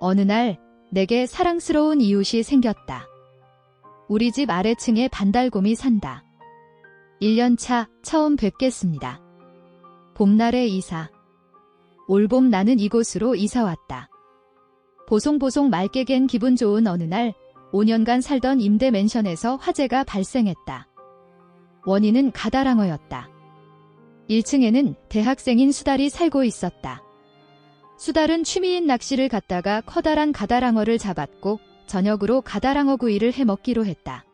어느 날 내게 사랑스러운 이웃이 생겼다. 우리 집 아래층에 반달곰이 산다. 1년차 처음 뵙겠습니다. 봄날의 이사. 올봄 나는 이곳으로 이사왔다. 보송보송 맑게 갠 기분 좋은 어느 날 5년간 살던 임대 맨션에서 화재가 발생했다. 원인은 가다랑어였다. 1층에는 대학생인 수달이 살고 있었다. 수달은 취미인 낚시를 갔다가 커다란 가다랑어를 잡았고 저녁으로 가다랑어 구이를 해 먹기로 했다.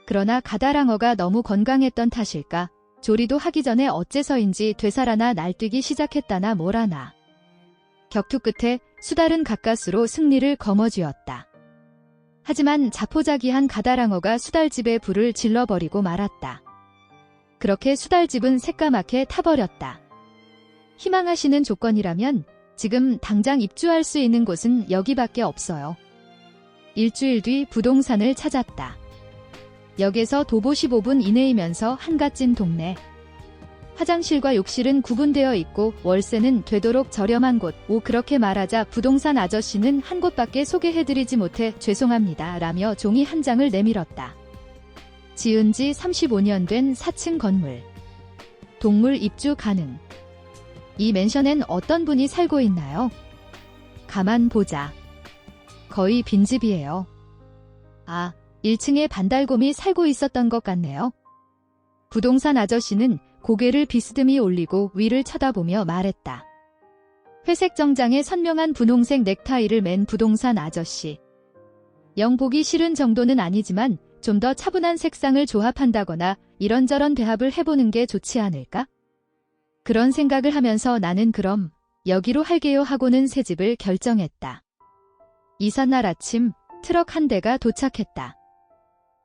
그러나 가다랑어가 너무 건강했던 탓일까 조리도 하기 전에 어째서인지 되살아나 날뛰기 시작했다나 뭐라나. 격투 끝에 수달은 가까스로 승리를 거머쥐었다. 하지만 자포자기한 가다랑어가 수달집에 불을 질러버리고 말았다. 그렇게 수달집은 새까맣게 타버렸다. 희망하시는 조건이라면 지금 당장 입주할 수 있는 곳은 여기밖에 없어요. 일주일 뒤 부동산을 찾았다. 역에서 도보 15분 이내이면서 한갓집 동네. 화장실과 욕실은 구분되어 있고 월세는 되도록 저렴한 곳. 그렇게 말하자 부동산 아저씨는 한 곳밖에 소개해드리지 못해 죄송합니다 라며 종이 한 장을 내밀었다. 지은 지 35년 된 4층 건물. 동물 입주 가능. 이 맨션엔 어떤 분이 살고 있나요? 가만 보자. 거의 빈집이에요. 아, 1층에 반달곰이 살고 있었던 것 같네요. 부동산 아저씨는 고개를 비스듬히 올리고 위를 쳐다보며 말했다. 회색 정장에 선명한 분홍색 넥타이를 맨 부동산 아저씨. 영 보기 싫은 정도는 아니지만 좀 더 차분한 색상을 조합한다거나 이런저런 배합을 해보는 게 좋지 않을까? 그런 생각을 하면서 나는 그럼 여기로 할게요 하고는 새 집을 결정했다. 이삿날 아침 트럭 한 대가 도착했다.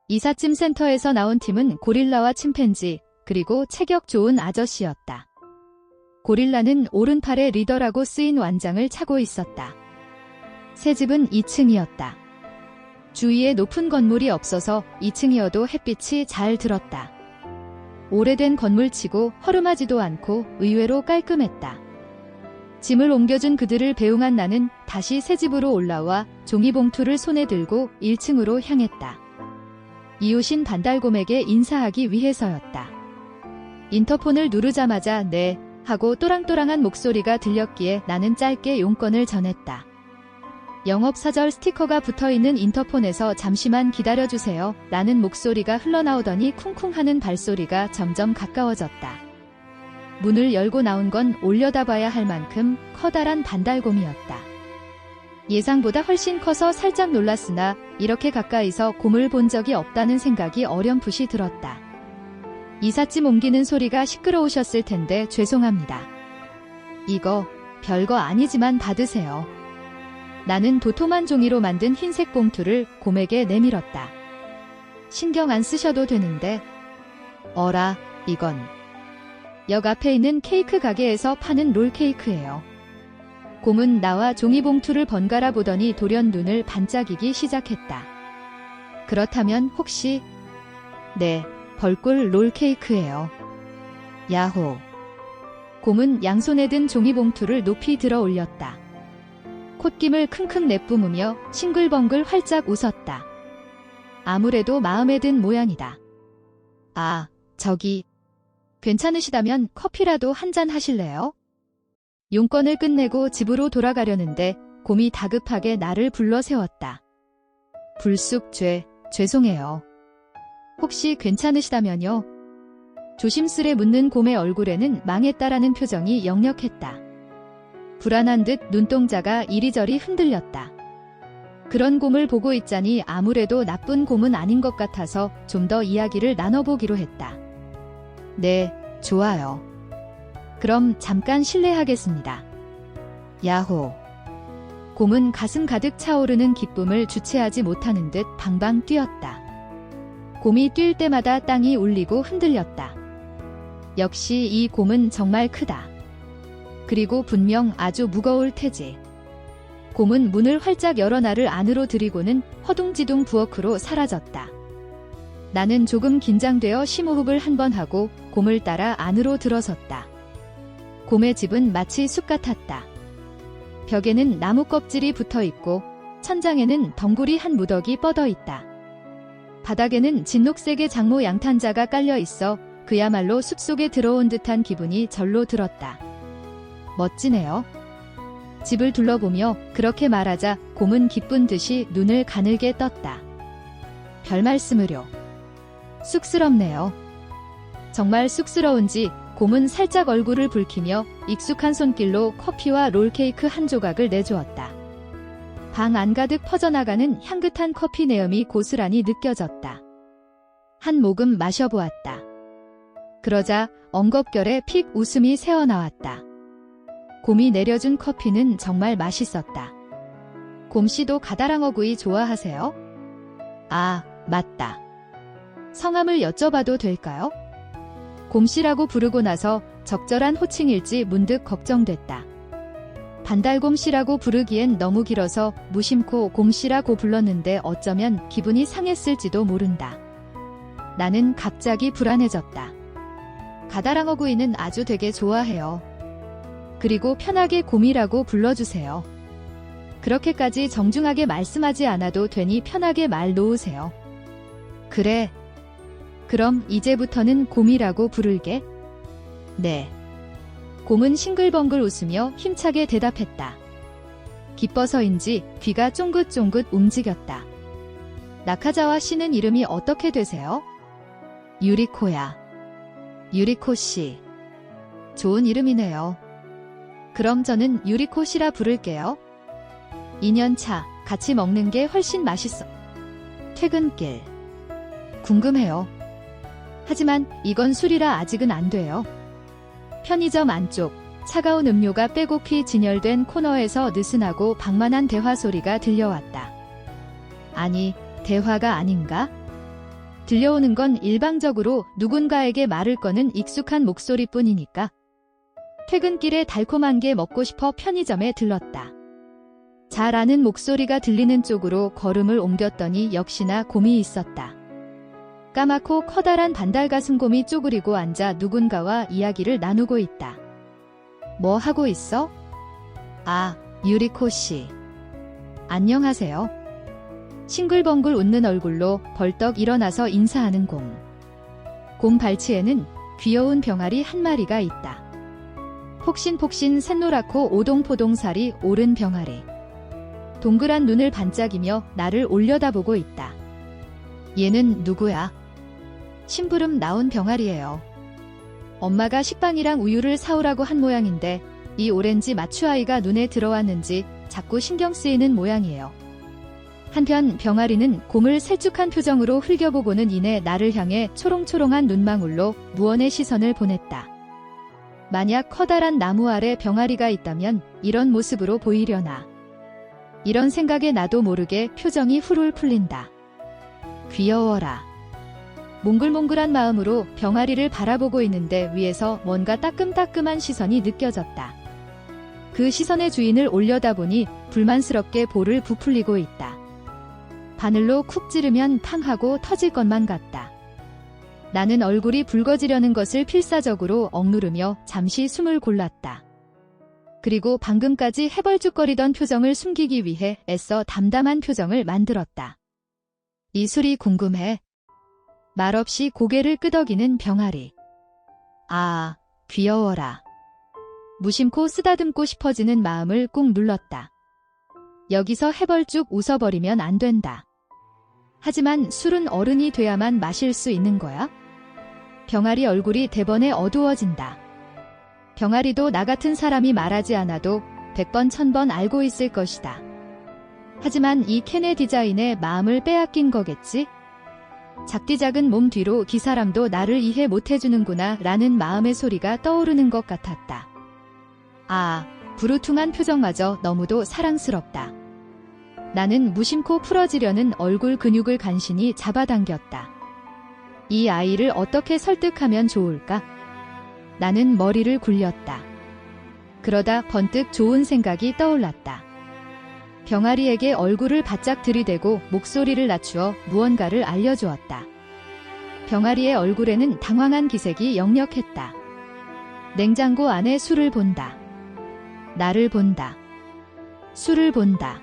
이삿짐 센터에서 나온 팀은 고릴라와 침팬지 그리고 체격 좋은 아저씨였다. 고릴라는 오른팔에 리더라고 쓰인 완장을 차고 있었다. 새 집은 2층이었다. 주위에 높은 건물이 없어서 2층이어도 햇빛이 잘 들었다. 오래된 건물치고 허름하지도 않고 의외로 깔끔했다. 짐을 옮겨준 그들을 배웅한 나는 다시 새 집으로 올라와 종이봉투를 손에 들고 1층으로 향했다. 이웃인 반달곰에게 인사하기 위해서였다. 인터폰을 누르자마자 네 하고 또랑또랑한 목소리가 들렸기에 나는 짧게 용건을 전했다. 영업사절 스티커가 붙어있는 인터폰에서 잠시만 기다려주세요 라는 목소리가 흘러나오더니 쿵쿵 하는 발소리가 점점 가까워졌다. 문을 열고 나온 건 올려다봐야 할 만큼 커다란 반달곰이었다. 예상보다 훨씬 커서 살짝 놀랐으나 이렇게 가까이서 곰을 본 적이 없다는 생각이 어렴풋이 들었다. 이삿짐 옮기는 소리가 시끄러우셨을 텐데 죄송합니다. 이거 별거 아니지만 받으세요. 나는 도톰한 종이로 만든 흰색 봉투를 곰에게 내밀었다. 신경 안 쓰셔도 되는데. 어라, 이건. 역 앞에 있는 케이크 가게에서 파는 롤케이크예요. 곰은 나와 종이봉투를 번갈아 보더니 돌연 눈을 반짝이기 시작했다. 그렇다면 혹시? 네, 벌꿀 롤케이크예요. 야호. 곰은 양손에 든 종이봉투를 높이 들어 올렸다. 콧김을 킁킁 내뿜으며 싱글벙글 활짝 웃었다. 아무래도 마음에 든 모양이다. 아, 저기. 괜찮으시다면 커피라도 한잔 하실래요? 용건을 끝내고 집으로 돌아가려는데 곰이 다급하게 나를 불러 세웠다. 불쑥 죄송해요. 혹시 괜찮으시다면요? 조심스레 묻는 곰의 얼굴에는 망했다라는 표정이 역력했다. 불안한 듯 눈동자가 이리저리 흔들렸다. 그런 곰을 보고 있자니 아무래도 나쁜 곰은 아닌 것 같아서 좀 더 이야기를 나눠보기로 했다. 네, 좋아요. 그럼 잠깐 실례하겠습니다. 야호. 곰은 가슴 가득 차오르는 기쁨을 주체하지 못하는 듯 방방 뛰었다. 곰이 뛸 때마다 땅이 울리고 흔들렸다. 역시 이 곰은 정말 크다. 그리고 분명 아주 무거울 테지. 곰은 문을 활짝 열어 나를 안으로 들이고는 허둥지둥 부엌으로 사라졌다. 나는 조금 긴장되어 심호흡을 한 번 하고 곰을 따라 안으로 들어섰다. 곰의 집은 마치 숲 같았다. 벽에는 나무 껍질이 붙어 있고 천장에는 덩굴이 한 무더기 뻗어 있다. 바닥에는 진녹색의 장모 양탄자가 깔려 있어 그야말로 숲속에 들어온 듯한 기분이 절로 들었다. 멋지네요. 집을 둘러보며 그렇게 말하자 곰은 기쁜 듯이 눈을 가늘게 떴다. 별 말씀을요. 쑥스럽네요. 정말 쑥스러운지 곰은 살짝 얼굴을 붉히며 익숙한 손길로 커피와 롤케이크 한 조각을 내주었다. 방 안 가득 퍼져나가는 향긋한 커피 내음이 고스란히 느껴졌다. 한 모금 마셔보았다. 그러자 엉겁결에 픽 웃음이 새어나왔다. 곰이 내려준 커피는 정말 맛있었다. 곰씨도 가다랑어구이 좋아하세요? 아, 맞다. 성함을 여쭤봐도 될까요? 곰씨라고 부르고 나서 적절한 호칭일지 문득 걱정됐다. 반달곰씨라고 부르기엔 너무 길어서 무심코 곰씨라고 불렀는데 어쩌면 기분이 상했을지도 모른다. 나는 갑자기 불안해졌다. 가다랑어구이는 아주 되게 좋아해요. 그리고 편하게 곰이라고 불러주세요. 그렇게까지 정중하게 말씀하지 않아도 되니 편하게 말 놓으세요. 그래. 그럼 이제부터는 곰이라고 부를게. 네. 곰은 싱글벙글 웃으며 힘차게 대답했다. 기뻐서인지 귀가 쫑긋쫑긋 움직였다. 나카자와 씨는 이름이 어떻게 되세요? 유리코야. 유리코 씨. 좋은 이름이네요. 그럼 저는 유리코 씨라 부를게요. 2년차 같이 먹는 게 훨씬 맛있어. 퇴근길. 궁금해요. 하지만 이건 술이라 아직은 안 돼요. 편의점 안쪽 차가운 음료가 빼곡히 진열된 코너에서 느슨하고 방만한 대화 소리가 들려왔다. 아니, 대화가 아닌가? 들려오는 건 일방적으로 누군가에게 말을 거는 익숙한 목소리뿐이니까. 퇴근길에 달콤한 게 먹고 싶어 편의점에 들렀다. 잘 아는 목소리가 들리는 쪽으로 걸음을 옮겼더니 역시나 곰이 있었다. 까맣고 커다란 반달가슴곰이 쪼그리고 앉아 누군가와 이야기를 나누고 있다. 뭐 하고 있어? 아, 유리코 씨. 안녕하세요. 싱글벙글 웃는 얼굴로 벌떡 일어나서 인사하는 곰. 곰 발치에는 귀여운 병아리 한 마리가 있다. 폭신폭신 샛노랗고 오동포동살이 오른 병아리. 동그란 눈을 반짝이며 나를 올려다보고 있다. 얘는 누구야? 심부름 나온 병아리예요. 엄마가 식빵이랑 우유를 사오라고 한 모양인데 이 오렌지 마추아이가 눈에 들어왔는지 자꾸 신경 쓰이는 모양이에요. 한편 병아리는 곰을 살쭉한 표정으로 흘겨보고는 이내 나를 향해 초롱초롱한 눈망울로 무언의 시선을 보냈다. 만약 커다란 나무 아래 병아리가 있다면 이런 모습으로 보이려나. 이런 생각에 나도 모르게 표정이 훌훌 풀린다. 귀여워라. 몽글몽글한 마음으로 병아리를 바라보고 있는데 위에서 뭔가 따끔따끔한 시선이 느껴졌다. 그 시선의 주인을 올려다보니 불만스럽게 볼을 부풀리고 있다. 바늘로 쿡 찌르면 팡 하고 터질 것만 같다. 나는 얼굴이 붉어지려는 것을 필사적으로 억누르며 잠시 숨을 골랐다. 그리고 방금까지 해벌쭉거리던 표정을 숨기기 위해 애써 담담한 표정을 만들었다. 이 술이 궁금해. 말없이 고개를 끄덕이는 병아리. 아, 귀여워라. 무심코 쓰다듬고 싶어지는 마음을 꾹 눌렀다. 여기서 해벌쭉 웃어버리면 안 된다. 하지만 술은 어른이 돼야만 마실 수 있는 거야? 병아리 얼굴이 대번에 어두워진다. 병아리도 나 같은 사람이 말하지 않아도 100번 1000번 알고 있을 것이다. 하지만 이 캔의 디자인에 마음을 빼앗긴 거겠지? 작디 작은 몸 뒤로 기 사람도 나를 이해 못해주는구나 라는 마음의 소리가 떠오르는 것 같았다. 아, 부르퉁한 표정마저 너무도 사랑스럽다. 나는 무심코 풀어지려는 얼굴 근육을 간신히 잡아당겼다. 이 아이를 어떻게 설득하면 좋을까? 나는 머리를 굴렸다. 그러다 번뜩 좋은 생각이 떠올랐다. 병아리에게 얼굴을 바짝 들이대고 목소리를 낮추어 무언가를 알려주었다. 병아리의 얼굴에는 당황한 기색이 역력했다. 냉장고 안에 술을 본다. 나를 본다. 술을 본다.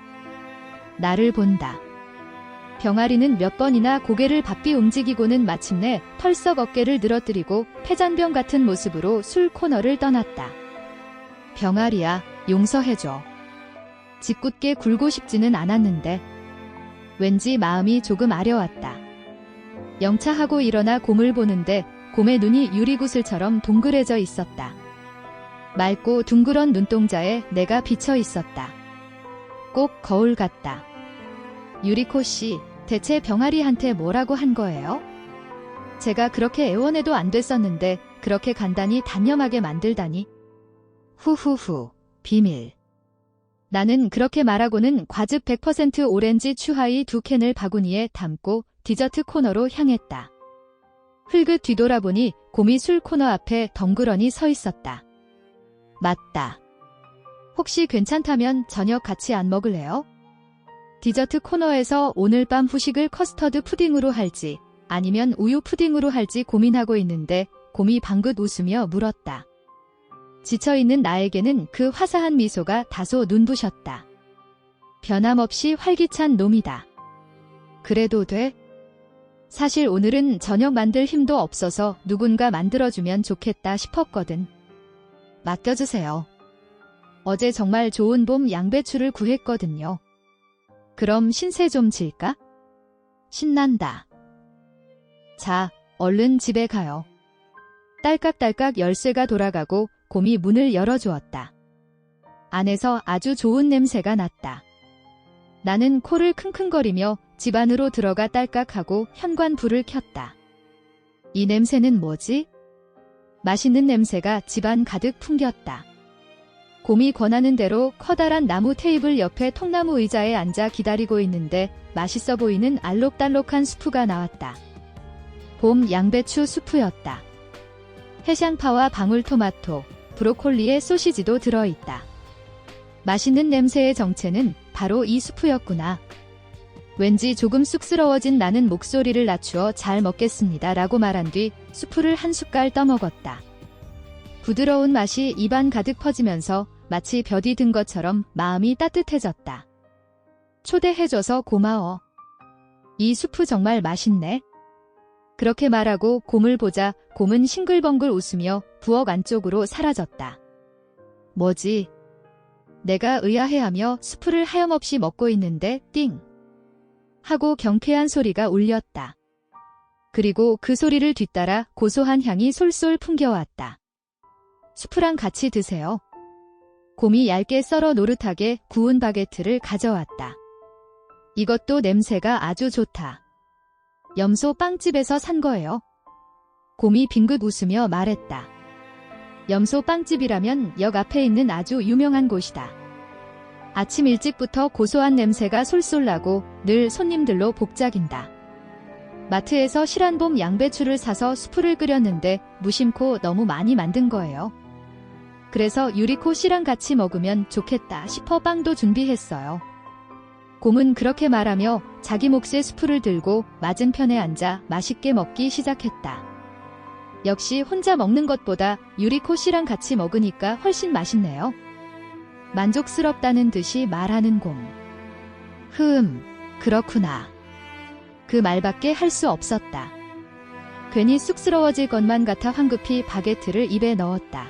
나를 본다. 병아리는 몇 번이나 고개를 바삐 움직이고는 마침내 털썩 어깨를 늘어뜨리고 패잔병 같은 모습으로 술 코너를 떠났다. 병아리야, 용서해줘. 짓궂게 굴고 싶지는 않았는데 왠지 마음이 조금 아려왔다. 영차하고 일어나 곰을 보는데 곰의 눈이 유리구슬처럼 동그래져 있었다. 맑고 둥그런 눈동자에 내가 비쳐 있었다. 꼭 거울 같다. 유리코 씨, 대체 병아리한테 뭐라고 한 거예요? 제가 그렇게 애원해도 안 됐었는데 그렇게 간단히 단념하게 만들다니. 후후후, 비밀. 나는 그렇게 말하고는 과즙 100% 오렌지 추하이 2캔을 바구니에 담고 디저트 코너로 향했다. 흘긋 뒤돌아보니 곰이 술 코너 앞에 덩그러니 서 있었다. 맞다. 혹시 괜찮다면 저녁 같이 안 먹을래요? 디저트 코너에서 오늘 밤 후식을 커스터드 푸딩으로 할지 아니면 우유 푸딩으로 할지 고민하고 있는데 곰이 방긋 웃으며 물었다. 지쳐있는 나에게는 그 화사한 미소가 다소 눈부셨다. 변함없이 활기찬 놈이다. 그래도 돼? 사실 오늘은 저녁 만들 힘도 없어서 누군가 만들어주면 좋겠다 싶었거든. 맡겨주세요. 어제 정말 좋은 봄 양배추를 구했거든요. 그럼 신세 좀 질까? 신난다. 자, 얼른 집에 가요. 딸깍딸깍 열쇠가 돌아가고 곰이 문을 열어주었다. 안에서 아주 좋은 냄새가 났다. 나는 코를 킁킁거리며 집 안으로 들어가 딸깍하고 현관 불을 켰다. 이 냄새는 뭐지? 맛있는 냄새가 집안 가득 풍겼다. 곰이 권하는 대로 커다란 나무 테이블 옆에 통나무 의자에 앉아 기다리고 있는데 맛있어 보이는 알록달록한 수프가 나왔다. 봄 양배추 수프였다. 해상파와 방울토마토, 브로콜리에 소시지도 들어있다. 맛있는 냄새의 정체는 바로 이 수프였구나. 왠지 조금 쑥스러워진 나는 목소리를 낮추어 잘 먹겠습니다 라고 말한 뒤 수프를 한 숟갈 떠먹었다. 부드러운 맛이 입안 가득 퍼지면서 마치 볕이 든 것처럼 마음이 따뜻해졌다. 초대해줘서 고마워. 이 수프 정말 맛있네. 그렇게 말하고 곰을 보자 곰은 싱글벙글 웃으며 부엌 안쪽으로 사라졌다. 뭐지? 내가 의아해하며 수프를 하염없이 먹고 있는데 띵! 하고 경쾌한 소리가 울렸다. 그리고 그 소리를 뒤따라 고소한 향이 솔솔 풍겨왔다. 수프랑 같이 드세요. 곰이 얇게 썰어 노릇하게 구운 바게트를 가져왔다. 이것도 냄새가 아주 좋다. 염소 빵집에서 산 거예요. 곰이 빙긋 웃으며 말했다. 염소 빵집이라면 역 앞에 있는 아주 유명한 곳이다. 아침 일찍부터 고소한 냄새가 솔솔 나고 늘 손님들로 복작인다. 마트에서 실한 봄 양배추를 사서 수프를 끓였는데 무심코 너무 많이 만든 거예요. 그래서 유리코 씨랑 같이 먹으면 좋겠다 싶어 빵도 준비했어요. 곰은 그렇게 말하며 자기 몫의 수프를 들고 맞은편에 앉아 맛있게 먹기 시작했다. 역시 혼자 먹는 것보다 유리코 씨랑 같이 먹으니까 훨씬 맛있네요. 만족스럽다는 듯이 말하는 곰. 그렇구나. 그 말밖에 할 수 없었다. 괜히 쑥스러워질 것만 같아 황급히 바게트를 입에 넣었다.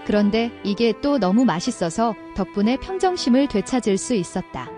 그런데 이게 또 너무 맛있어서 덕분에 평정심을 되찾을 수 있었다.